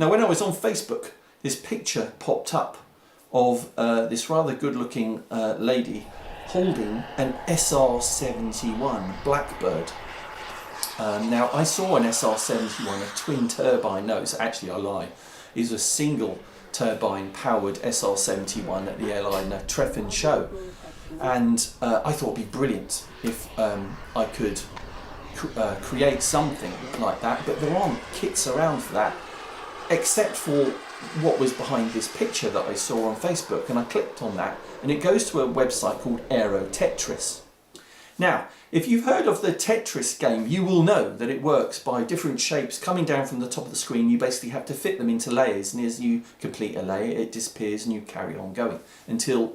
Now when I was on Facebook, this picture popped up of this rather good looking lady holding an SR-71 Blackbird. Now I saw an SR-71, a twin turbine, no, it's actually I lie, it's a single turbine powered SR-71 at the airliner Trefin show, and I thought it'd be brilliant if I could create something like that, but there aren't kits around for that except for what was behind this picture that I saw on Facebook, and I clicked on that and it goes to a website called Aero Tetris. Now, if you've heard of the Tetris game, you will know that it works by different shapes coming down from the top of the screen. You basically have to fit them into layers, and as you complete a layer it disappears and you carry on going until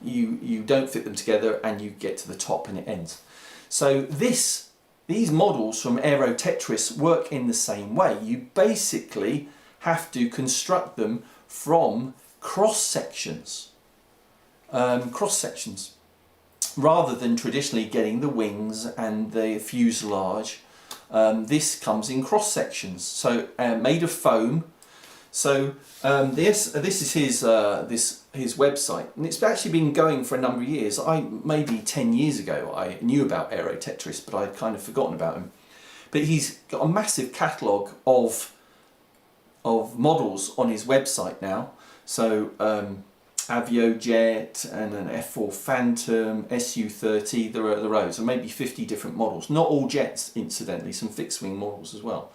you don't fit them together and you get to the top and it ends. So these models from Aero Tetris work in the same way. You basically have to construct them from cross sections, rather than traditionally getting the wings and the fuselage. This comes in cross sections, so made of foam. So this is his website, and it's actually been going for a number of years. Maybe 10 years ago I knew about Aero Tetris, but I'd kind of forgotten about him. But he's got a massive catalogue of models on his website now. So Aviojet and an F4 Phantom, Su-30, there are loads, and maybe 50 different models. Not all jets, incidentally, some fixed wing models as well.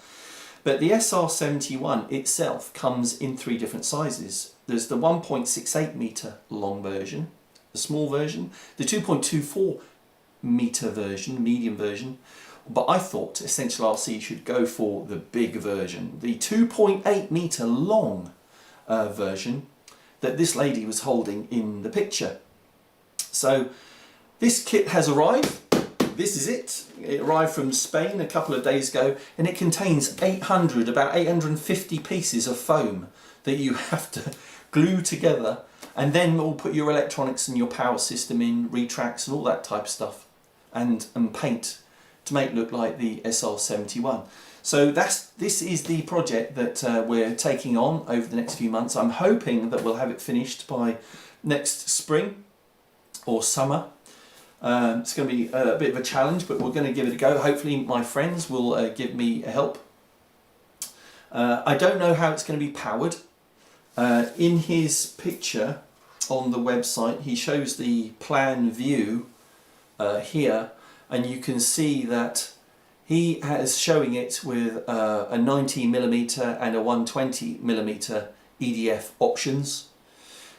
But the SR-71 itself comes in 3 different sizes. There's the 1.68 metre long version, the small version, the 2.24 metre version, medium version, but I thought Essential RC should go for the big version, the 2.8 metre long version that this lady was holding in the picture. So this kit has arrived. This is it. It arrived from Spain a couple of days ago, and it contains about 850 pieces of foam that you have to glue together, and then we'll put your electronics and your power system in, retracts and all that type of stuff, and paint to make it look like the SR-71. So this is the project that we're taking on over the next few months. I'm hoping that we'll have it finished by next spring or summer. It's going to be a bit of a challenge, but we're going to give it a go. Hopefully my friends will give me a help. I don't know how it's going to be powered. In his picture on the website he shows the plan view here, and you can see that he is showing it with a 90mm and a 120mm EDF options.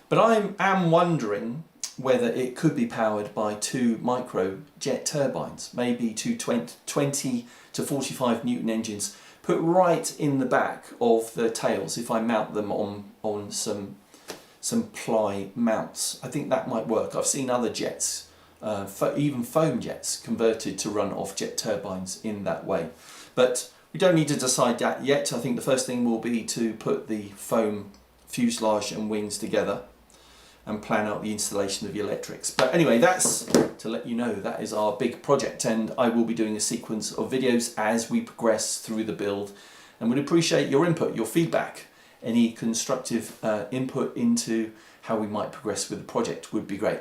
But I am wondering whether it could be powered by 2 micro jet turbines, maybe 20 to 45 Newton engines, put right in the back of the tails if I mount them on some ply mounts. I think that might work. I've seen other jets, even foam jets, converted to run off jet turbines in that way. But we don't need to decide that yet. I think the first thing will be to put the foam fuselage and wings together and plan out the installation of the electrics. But anyway, that's to let you know that is our big project, and I will be doing a sequence of videos as we progress through the build, and would appreciate your input, your feedback. Any constructive input into how we might progress with the project would be great.